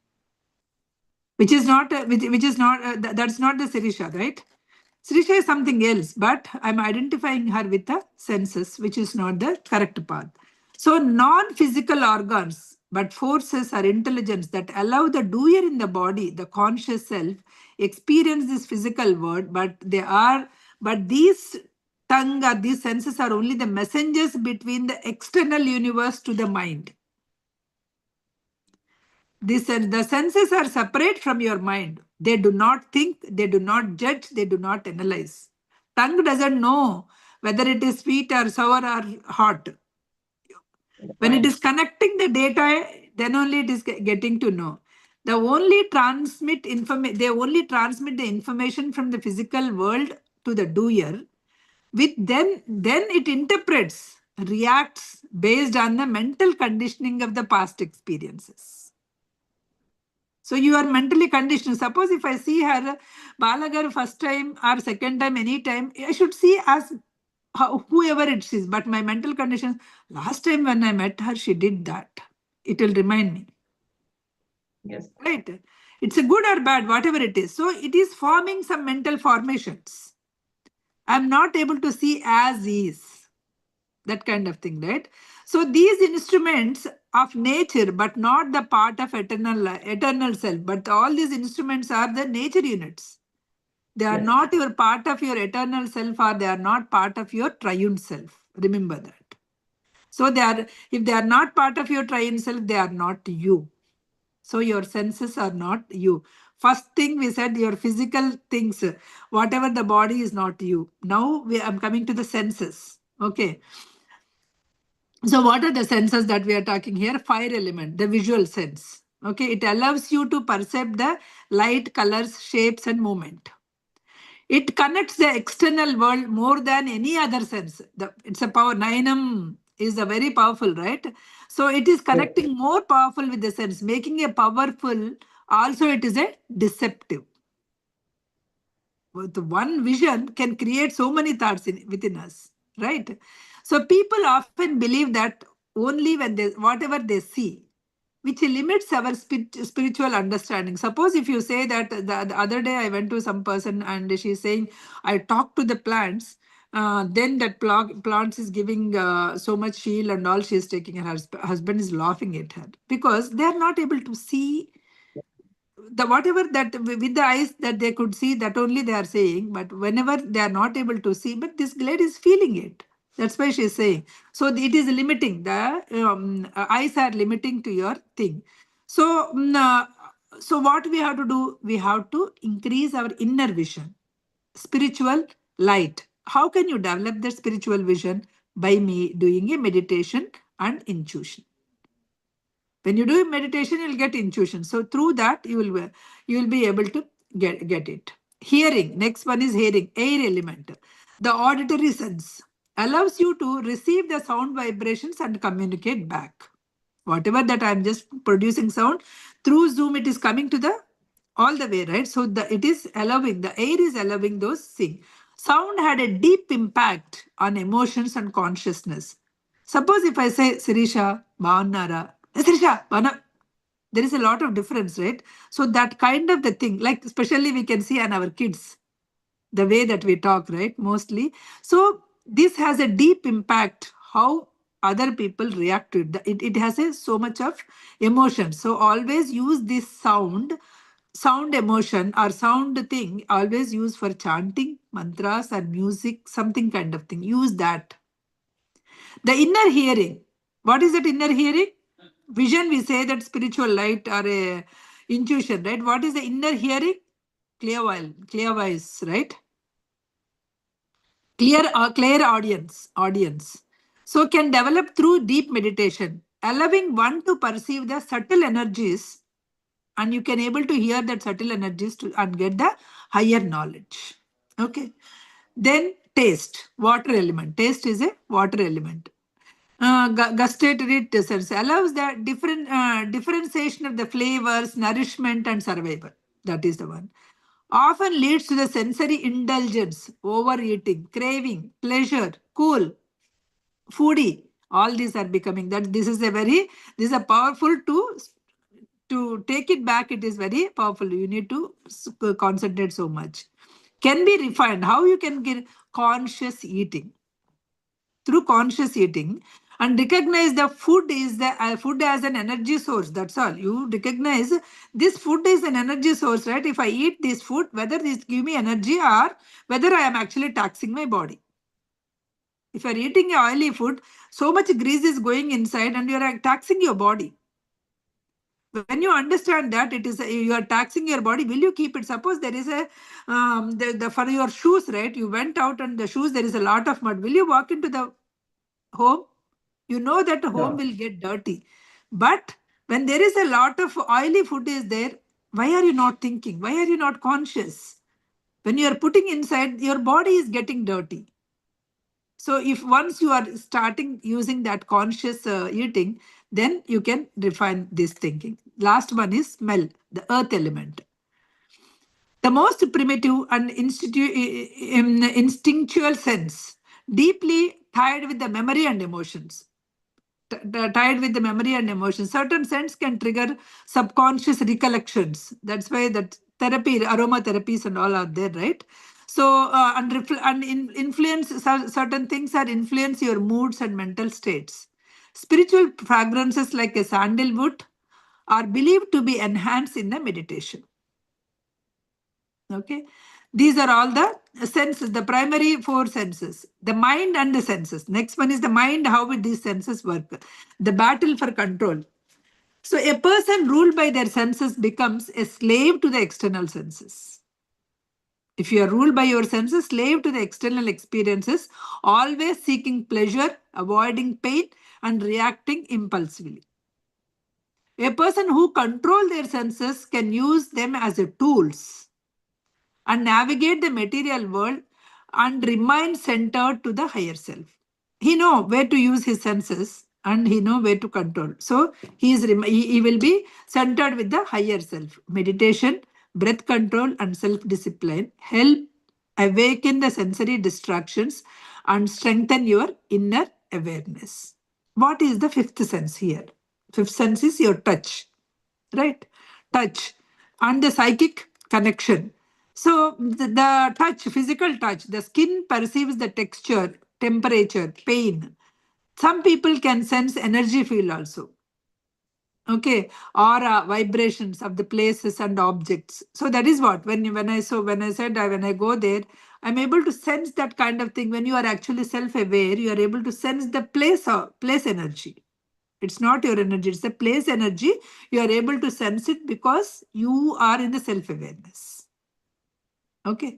Which is not that's not the Sirisha, right? Sirisha is something else, but I'm identifying her with the senses, which is not the correct path. So non-physical organs, but forces or intelligence that allow the doer in the body, the conscious self, experience this physical world, but these tongue or these senses are only the messengers between the external universe to the mind. The senses are separate from your mind. They do not think, they do not judge, they do not analyze. Tongue doesn't know whether it is sweet or sour or hot. When it is connecting the data, then only it is getting to know. They only transmit the information from the physical world to the doer. With then it interprets, reacts based on the mental conditioning of the past experiences. So you are mentally conditioned. Suppose if I see her Balagar first time or second time, any time, I should see as whoever it is. But my mental condition, last time when I met her, she did that. It will remind me. Yes. Right? It's a good or bad, whatever it is. So it is forming some mental formations. I'm not able to see as is. That kind of thing, right? So these instruments of nature, but not the part of eternal self, but all these instruments are the nature units. They are not your part of your eternal self, or they are not part of your triune self. Remember that. So if they are not part of your triune self, they are not you. So your senses are not you. First thing we said, your physical things, whatever the body is not you. Now I'm coming to the senses. Okay. So what are the senses that we are talking here? Fire element, the visual sense. Okay, it allows you to perceive the light, colors, shapes, and movement. It connects the external world more than any other sense. It's a power. Nainam is a very powerful, right? So it is connecting more powerful with the sense, making a powerful. Also, it is a deceptive. With one vision can create so many thoughts within us, right? So people often believe that only when whatever they see, which limits our spiritual understanding. Suppose if you say that the other day I went to some person and she's saying, I talked to the plants, then that plants is giving so much shield and all she's taking, her husband is laughing at her because they are not able to see the whatever that with the eyes that they could see, that only they are saying, but whenever they are not able to see, but this glade is feeling it. That's why she is saying. So it is limiting, the eyes are limiting to your thing. So so what we have to do, we have to increase our inner vision, spiritual light. How can you develop that spiritual vision? By me doing a meditation and intuition. When you do meditation, you'll get intuition. So through that, you will be able to get it. Hearing. Next one is hearing. Air element. The auditory sense allows you to receive the sound vibrations and communicate back. Whatever that I'm just producing sound, through Zoom, it is coming to the all the way, right? So it is allowing, the air is allowing those things. Sound had a deep impact on emotions and consciousness. Suppose if I say Sirisha, Bhavnara, Sirisha, Bhavna, there is a lot of difference, right? So that kind of the thing, like especially we can see on our kids, the way that we talk, right? Mostly. So this has a deep impact how other people react to it. It has so much of emotion. So always use this sound emotion or sound thing, always use for chanting, mantras or music, something kind of thing. Use that. The inner hearing. What is that inner hearing? Vision, we say that spiritual light or a intuition, right? What is the inner hearing? Clear voice, right? Clear audience. So can develop through deep meditation, allowing one to perceive the subtle energies, and you can able to hear that subtle energies and get the higher knowledge. Okay. Then taste, water element. Taste is a water element. Gustatory sense allows the differentiation of the flavors, nourishment, and survival. That is the one. Often leads to the sensory indulgence, overeating, craving, pleasure, cool, foodie. All these are becoming that. This is a powerful to take it back. It is very powerful. You need to concentrate so much. Can be refined. How you can get conscious eating? Through conscious eating, and recognize the food is the food as an energy source. That's all. You recognize this food is an energy source, right? If I eat this food, whether this give me energy or whether I am actually taxing my body. If you are eating oily food, so much grease is going inside and you are taxing your body. When you understand that it is you are taxing your body, will you keep it? Suppose there is a for your shoes, right? You went out and the shoes, there is a lot of mud. Will you walk into the home? You know that home will get dirty. But when there is a lot of oily food is there, why are you not thinking? Why are you not conscious? When you are putting inside, your body is getting dirty. So if once you are starting using that conscious eating, then you can refine this thinking. Last one is smell, the earth element. The most primitive and instinctual sense, deeply tied with the memory and emotions. Tied with the memory and emotions. Certain scents can trigger subconscious recollections. That's why that therapy, aromatherapies and all are there, right? So, influence certain things are influence your moods and mental states. Spiritual fragrances like a sandalwood are believed to be enhanced in the meditation. Okay. These are all the senses, the primary four senses, the mind and the senses. Next one is the mind, how will these senses work? The battle for control. So a person ruled by their senses becomes a slave to the external senses. If you are ruled by your senses, slave to the external experiences, always seeking pleasure, avoiding pain, and reacting impulsively. A person who controls their senses can use them as a tools and navigate the material world and remain centered to the higher self. He know where to use his senses and he know where to control. So he will be centered with the higher self. Meditation, breath control, and self-discipline help awaken the sensory distractions and strengthen your inner awareness. What is the fifth sense here? Fifth sense is your touch, right? Touch and the psychic connection. So the touch, physical touch, the skin perceives the texture, temperature, pain. Some people can sense energy field also. Okay, or vibrations of the places and objects. So that is what when I go there, I'm able to sense that kind of thing. When you are actually self-aware, you are able to sense the place energy. It's not your energy, it's the place energy. You are able to sense it because you are in the self-awareness. Okay.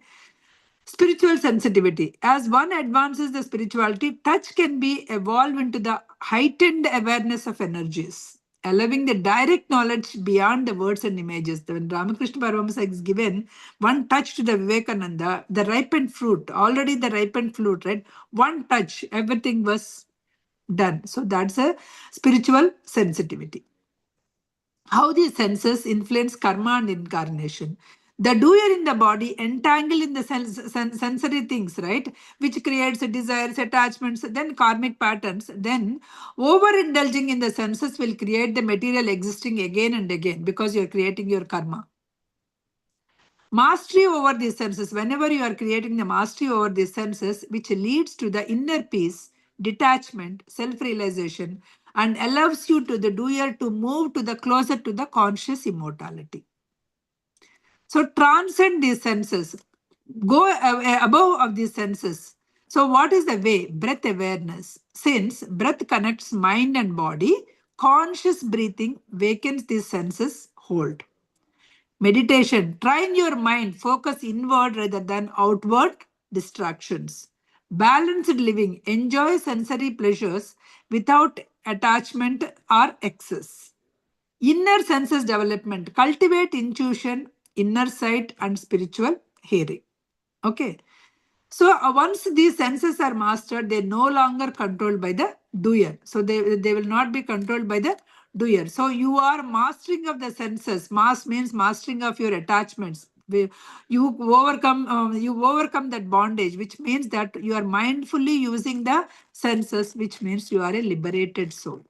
Spiritual sensitivity. As one advances the spirituality, touch can be evolved into the heightened awareness of energies, allowing the direct knowledge beyond the words and images. When Ramakrishna Paramahansa is given one touch to the Vivekananda, the ripened fruit, already the ripened fruit, right? One touch, everything was done. So that's a spiritual sensitivity. How these senses influence karma and incarnation. The doer in the body entangled in the sensory things, right? Which creates desires, attachments, then karmic patterns. Then overindulging in the senses will create the material existing again and again because you're creating your karma. Mastery over these senses, whenever you are creating the mastery over these senses, which leads to the inner peace, detachment, self-realization, and allows you to the doer to move to the closer to the conscious immortality. So transcend these senses, go above of these senses. So what is the way? Breath awareness. Since breath connects mind and body, conscious breathing wakens these senses hold. Meditation, train your mind, focus inward rather than outward distractions. Balanced living, enjoy sensory pleasures without attachment or excess. Inner senses development, cultivate intuition, inner sight, and spiritual hearing. Okay. So once these senses are mastered, they're no longer controlled by the doer. So they will not be controlled by the doer. So you are mastering of the senses. Means mastering of your attachments. You overcome that bondage, which means that you are mindfully using the senses, which means you are a liberated soul.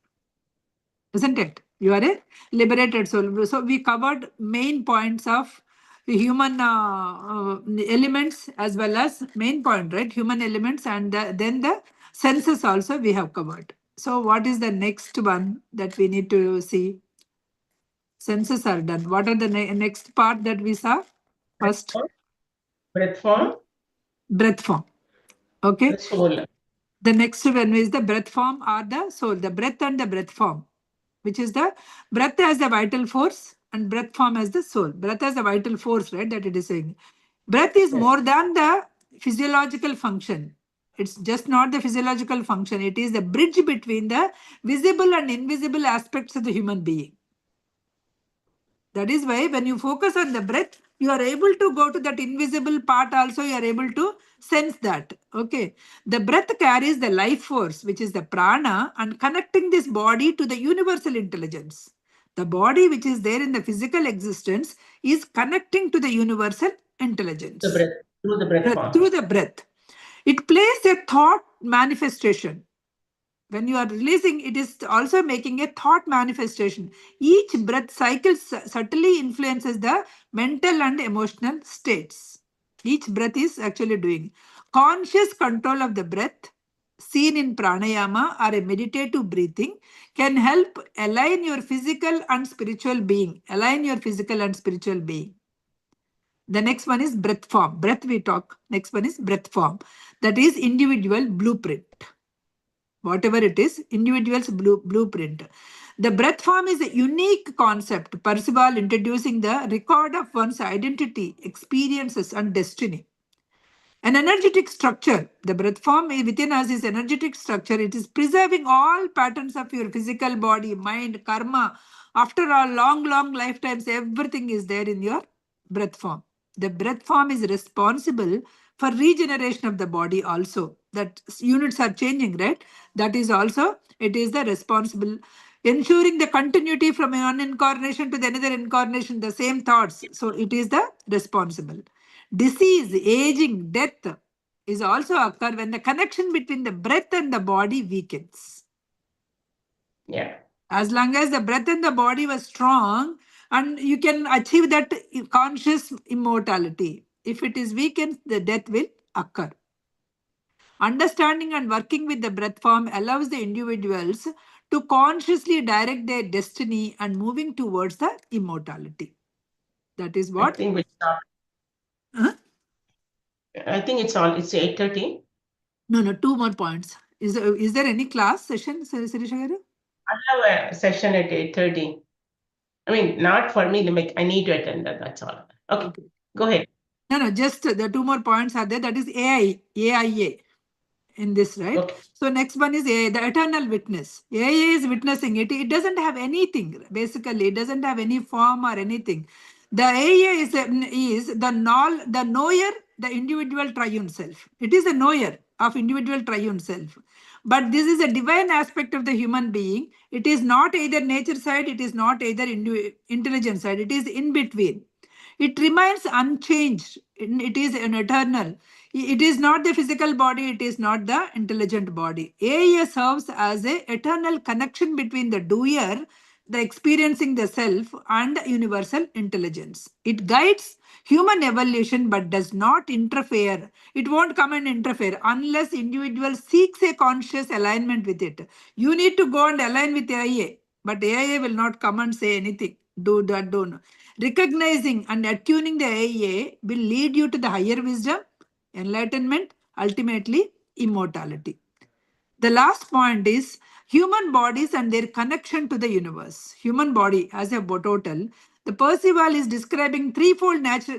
Isn't it? You are a liberated soul. So we covered main points of human elements as well as main point, right? Human elements, and then the senses also we have covered. So what is the next one that we need to see? Senses are done. What are the next part that we saw? First, breath form. Breath form. Okay. The soul. The next one is the breath form or the soul. The breath and the breath form, which is the breath as the vital force and breath form as the soul. Breath as the vital force, right? That it is saying. Breath is more than the physiological function. It's just not the physiological function. It is the bridge between the visible and invisible aspects of the human being. That is why when you focus on the breath, you are able to go to that invisible part also. You are able to sense that. Okay. The breath carries the life force, which is the prana, and connecting this body to the universal intelligence. The body which is there in the physical existence is connecting to the universal intelligence. The breath, through the breath form. Through the breath. It plays a thought manifestation. When you are releasing, it is also making a thought manifestation. Each breath cycle subtly influences the mental and emotional states. Each breath is actually doing. Conscious control of the breath, seen in pranayama or a meditative breathing, can help align your physical and spiritual being. Align your physical and spiritual being. The next one is breath form. Breath we talk. Next one is breath form. That is individual blueprint. Whatever it is, individual's blueprint. The breath form is a unique concept. Percival introducing the record of one's identity, experiences, and destiny. An energetic structure. The breath form within us is energetic structure. It is preserving all patterns of your physical body, mind, karma. After all long lifetimes, everything is there in your breath form. The breath form is responsible for regeneration of the body also. That units are changing, right? That is also, it is the responsible, ensuring the continuity from one incarnation to the another incarnation, the same thoughts. So it is the responsible. Disease, aging, death is also occur when the connection between the breath and the body weakens. Yeah. As long as the breath and the body was strong, and you can achieve that conscious immortality. If it is weakened, the death will occur. Understanding and working with the breath form allows the individuals to consciously direct their destiny and moving towards the immortality. That is what? I think we start. Huh? I think it's 8:30. No, 2 more points. Is there any class session, Sirisha garu? I have a session at 8:30. I mean, not for me, like I need to attend that, that's all. Okay. Go ahead. No, just the 2 more points are there. That is AIA in this, right? Okay. So next one is AIA, the eternal witness. AIA is witnessing it. It doesn't have anything, basically. It doesn't have any form or anything. The AIA is the knower, the individual triune self. It is a knower of individual triune self. But this is a divine aspect of the human being. It is not either nature side, it is not either intelligence side. It is in between. It remains unchanged. It is an eternal. It is not the physical body. It is not the intelligent body. AIA serves as an eternal connection between the doer, the experiencing the self, and universal intelligence. It guides human evolution but does not interfere. It won't come and interfere unless individual seeks a conscious alignment with it. You need to go and align with AIA, but AIA will not come and say anything. Do that, don't. Recognizing and attuning the AIA will lead you to the higher wisdom, enlightenment, ultimately immortality. The last point is human bodies and their connection to the universe. Human body as a total. The Percival is describing threefold nature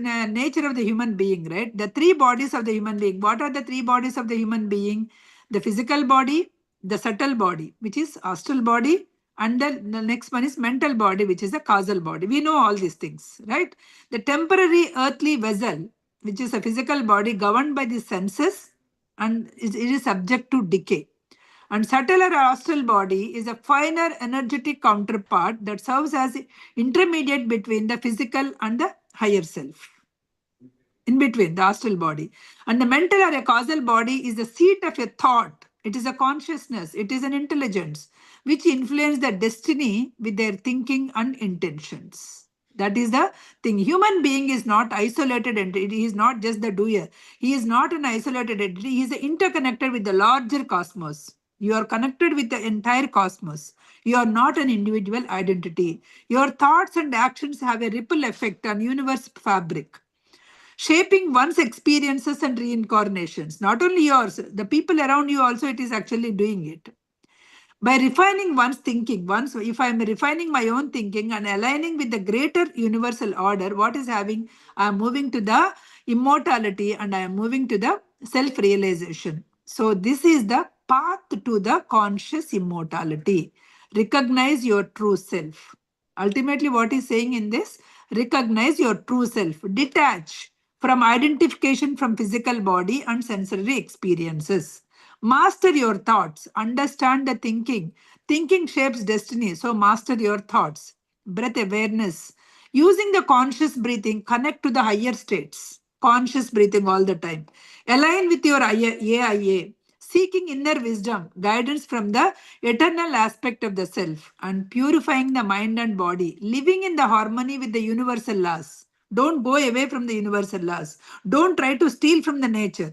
of the human being, right? The three bodies of the human being. What are the three bodies of the human being? The physical body, the subtle body, which is astral body, and the next one is mental body, which is a causal body. We know all these things, right? The temporary earthly vessel, which is a physical body governed by the senses, and it is subject to decay. And subtle or astral body is a finer energetic counterpart that serves as intermediate between the physical and the higher self, in between the astral body. And the mental or a causal body is the seat of a thought. It is a consciousness, it is an intelligence which influence the destiny with their thinking and intentions. That is the thing. Human being is not isolated entity. He is not just the doer. He is not an isolated entity. He is interconnected with the larger cosmos. You are connected with the entire cosmos. You are not an individual identity. Your thoughts and actions have a ripple effect on universe fabric, shaping one's experiences and reincarnations. Not only yours, the people around you also, it is actually doing it. By refining one's thinking, if I am refining my own thinking and aligning with the greater universal order, what is having? I am moving to the immortality and I am moving to the self-realization. So this is the path to the conscious immortality. Recognize your true self. Ultimately, what he's saying in this, recognize your true self. Detach from identification from physical body and sensory experiences. Master your thoughts. Understand the thinking. Thinking shapes destiny. So master your thoughts. Breath awareness. Using the conscious breathing, connect to the higher states. Conscious breathing all the time. Align with your AIA. Seeking inner wisdom, guidance from the eternal aspect of the self, and purifying the mind and body, living in the harmony with the universal laws. Don't go away from the universal laws. Don't try to steal from the nature.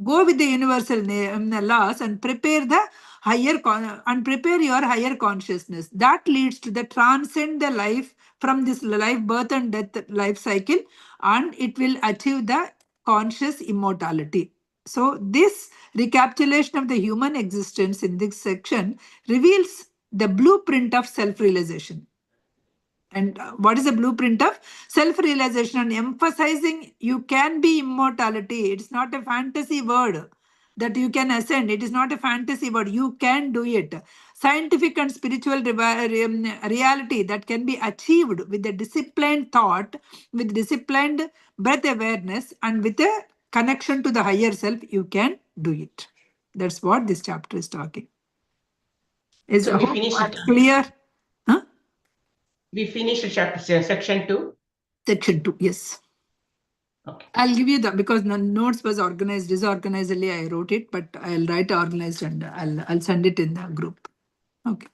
Go with the universal laws and prepare the and prepare your higher consciousness. That leads to the transcend the life from this life, birth and death life cycle, and it will achieve the conscious immortality. So this recapitulation of the human existence in this section reveals the blueprint of self-realization. And what is the blueprint of self-realization? And emphasizing you can be immortality. It's not a fantasy word that you can ascend. It is not a fantasy word. You can do it. Scientific and spiritual reality that can be achieved with a disciplined thought, with disciplined breath awareness, and with a connection to the higher self, you can do it. That's what this chapter is talking. Is So we finished it. Clear? Huh? We finished chapter section 2. Section 2, yes. Okay. I'll give you the, because the notes was organized, disorganizedly I wrote it, but I'll write organized and I'll send it in the group. Okay.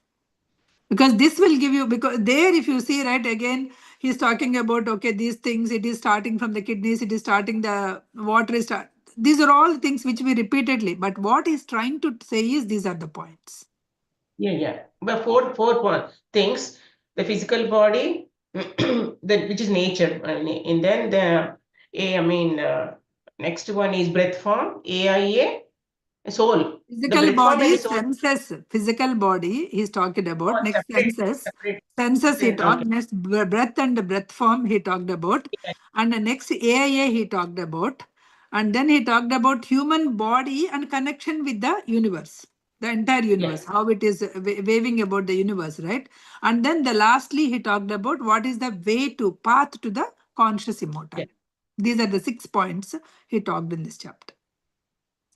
Because this will give you, because there if you see, right, again, he's talking about, okay, these things, it is starting from the kidneys, it is starting the water is start. These are all things which we repeatedly, but what he's trying to say is these are the points. Yeah. But four things: the physical body, which is nature, and then next one is breath form, AIA, soul. Physical body, senses, physical body he's talking about. Next senses. Senses he talked, next breath and breath form he talked about. Yeah. And the next AIA he talked about. And then he talked about human body and connection with the universe. The entire universe, how it is waving about the universe, right? And then lastly he talked about what is the way to path to the conscious immortality. These are the 6 points he talked in this chapter.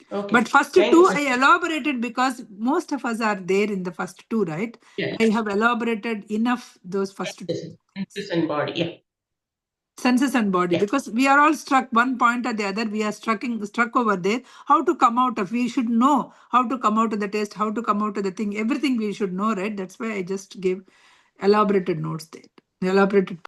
Okay. But first two I elaborated because most of us are there in the first two, right? Yeah. I have elaborated enough those first two. Senses and body, yeah. Senses and body, because we are all struck one point or the other. We are struck over there. How to come out of? We should know how to come out of the test, how to come out of the thing. Everything we should know, right? That's why I just gave elaborated notes there. Elaborated